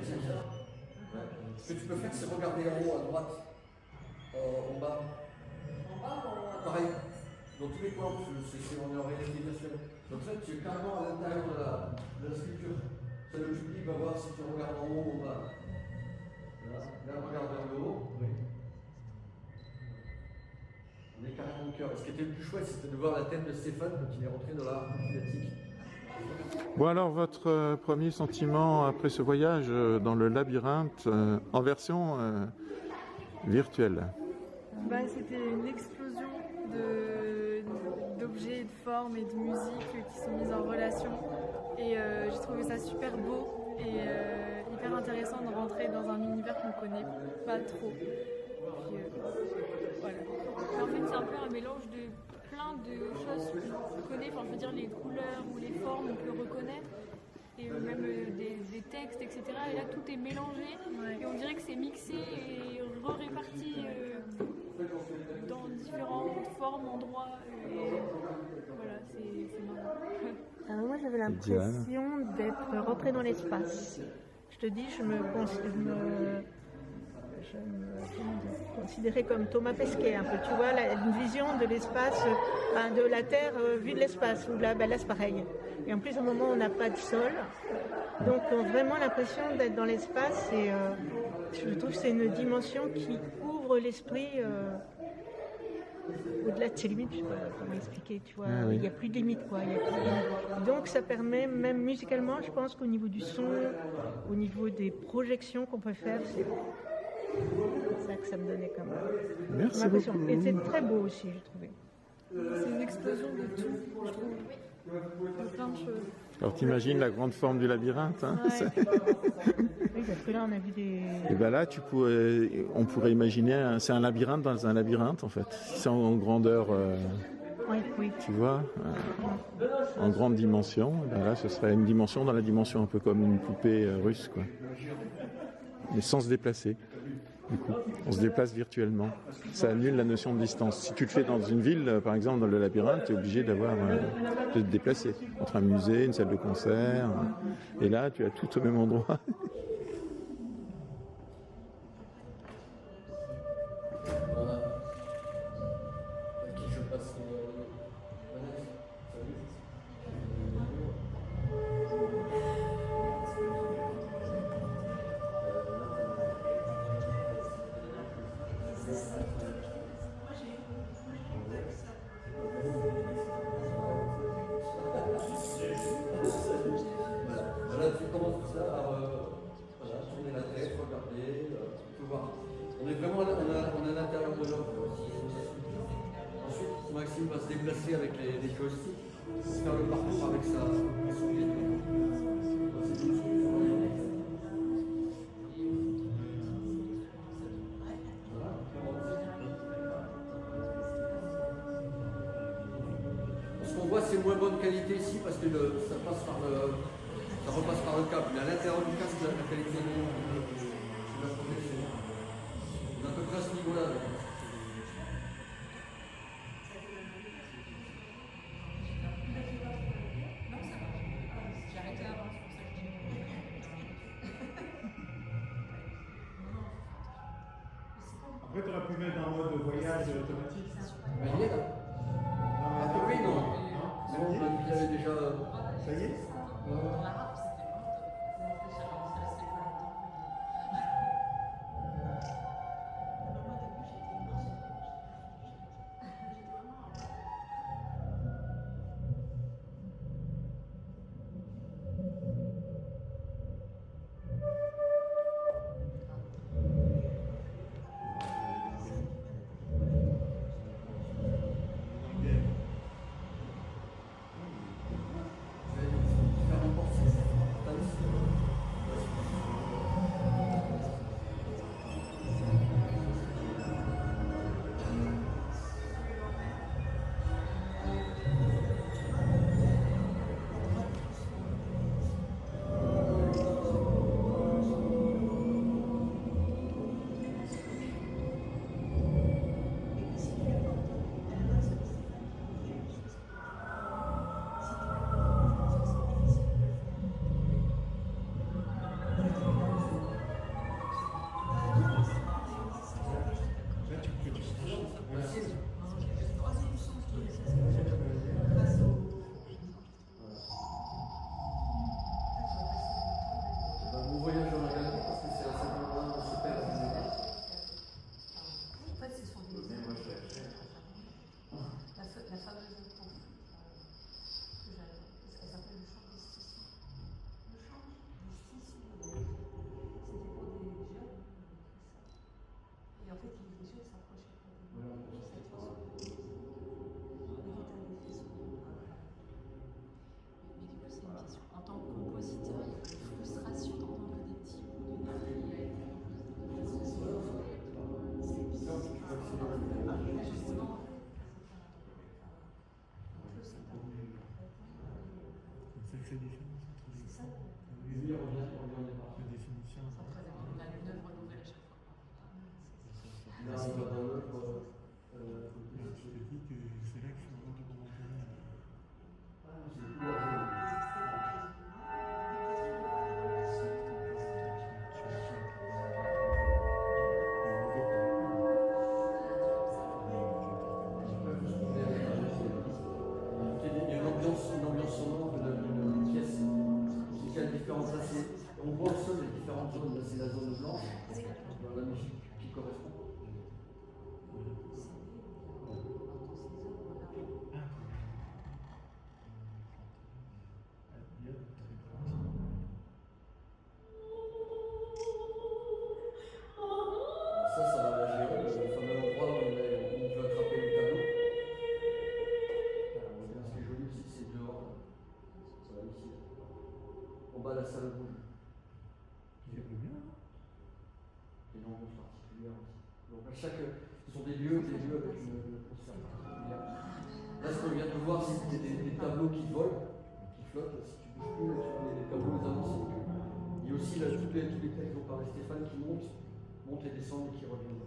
magnétique. Ouais. Ce que tu peux faire, c'est regarder en haut à droite, en bas. En bas ou en haut? Pareil, dans tous les coins, on est en réalité virtuelle. Donc ça, tu es carrément à l'intérieur de la sculpture. Ça, le public va voir si tu regardes en haut ou en bas. Là, regarde vers le haut. Oui. On est carrément au cœur. Et ce qui était le plus chouette, c'était de voir la tête de Stéphane quand il est rentré dans l'art kinétique. Bon alors, votre premier sentiment après ce voyage dans le labyrinthe en version virtuelle? C'était une explosion d'objets, de formes et de musique qui sont mises en relation. Et j'ai trouvé ça super beau et hyper intéressant de rentrer dans un univers qu'on connaît pas trop. Puis, voilà. En fait, c'est un peu un mélange de plein de choses qu'on connaît, enfin, je veux dire les couleurs ou les formes, on peut reconnaître, et même des textes, etc. Et là, tout est mélangé, et on dirait que c'est mixé et réparti dans différentes formes, endroits, et voilà, c'est marrant. Alors moi, j'avais l'impression d'être rentrée dans l'espace. Je te dis, je me considérais comme Thomas Pesquet un peu, tu vois, une vision de l'espace, de la Terre vue de l'espace, où là c'est pareil. Et en plus, au moment où on n'a pas de sol, donc on a vraiment l'impression d'être dans l'espace, et je trouve que c'est une dimension qui ouvre l'esprit au-delà de ses limites, je ne sais pas comment expliquer, tu vois, il n'y a plus de limites, quoi. Donc ça permet, même musicalement, je pense qu'au niveau du son, au niveau des projections qu'on peut faire, c'est ça que ça me donnait comme impression. Et c'est très beau aussi, j'ai trouvé. C'est une explosion de tout, je trouve, de plein de choses. Alors t'imagines la grande forme du labyrinthe, hein? Ouais. Oui, parce que là on a vu des... Et ben là, on pourrait imaginer, c'est un labyrinthe dans un labyrinthe en fait. C'est en grandeur, oui. tu vois, en grande dimension. Ben là, ce serait une dimension dans la dimension, un peu comme une poupée russe, quoi. Mais sans se déplacer. Du coup, on se déplace virtuellement. Ça annule la notion de distance. Si tu le fais dans une ville, par exemple dans le labyrinthe, tu es obligé de te déplacer entre un musée, une salle de concert. Et là, tu as tout au même endroit. Voilà, tu commences tout ça à tourner la tête, regarder, tu peux voir. On est vraiment on est à l'intérieur de l'œuvre. Ensuite, Maxime va se déplacer avec les joysticks, faire le parcours avec sa souris. Ce qu'on voit, c'est moins bonne qualité ici parce que ça repasse par le câble. Mais à l'intérieur du casque, la qualité de la protection. On est à peu près à ce niveau-là. Après, tu aurais pu mettre en mode voyage automatique. Mais il est là. Ah oui, non. Non, on a dit qu'il y avait déjà. Ça y est? la différence entre les formes Lui, il revient au départ. la définition. On a une œuvre nouvelle à chaque fois. Là, on va dans l'œuvre. Je te dis que c'est là que je suis vraiment documentaire. Il y a une ambiance sonore d'une pièce musicale différente. Là, on voit au sol les différentes zones. Là, c'est la zone blanche, dans la musique qui correspond. Ça va la gérer, le fameux endroit où on peut attraper le tableau. Ce qui est joli aussi, c'est dehors. Voilà, ici. En bas, la salle rouge. Il est bien, hein? Il y a une ambiance particulière aussi. Donc, à chaque. Ce sont des lieux avec une atmosphère particulière. Là, ce qu'on vient de voir, c'est des tableaux qui volent, qui flottent. Si tu bouges plus, tu vois les tableaux, les avancent. Il y a aussi là, tous les textes dont parlait Stéphane qui montent et descendent et qui reviennent.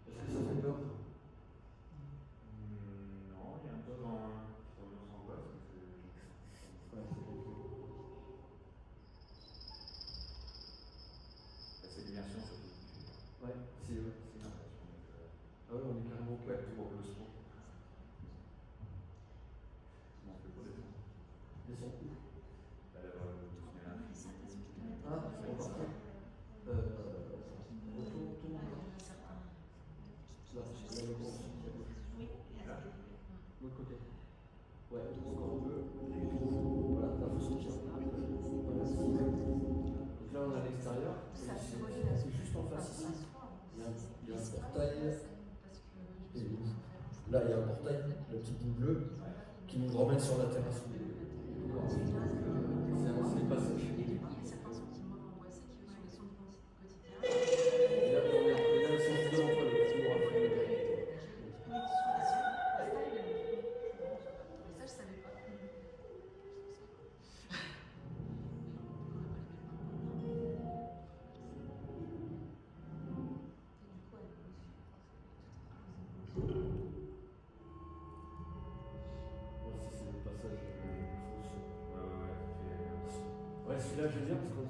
Est-ce que ça fait peur? Non, il y a un peu dans l'ambiance angoisse, mais c'est l'immersion surtout. Ouais, c'est. Ah ouais, on est carrément Ouais, tout pour le son. Comment on fait pour descendre? descend où? Ah, Ah, on part. Retourne. Là, le gros. L'autre côté. Ouais, encore un peu. Voilà, là, il faut sortir. Voilà, ici. Donc là, on est à l'extérieur. C'est juste en face ici. Il y a un portail. Et là, il y a un portail, la petite boule bleue, qui nous ramène sur la terrasse. C'est des passages. Et là, on est là, c'est entre le cours après. Ça, je savais pas. Ouais, celui-là, j'aime bien parce qu'on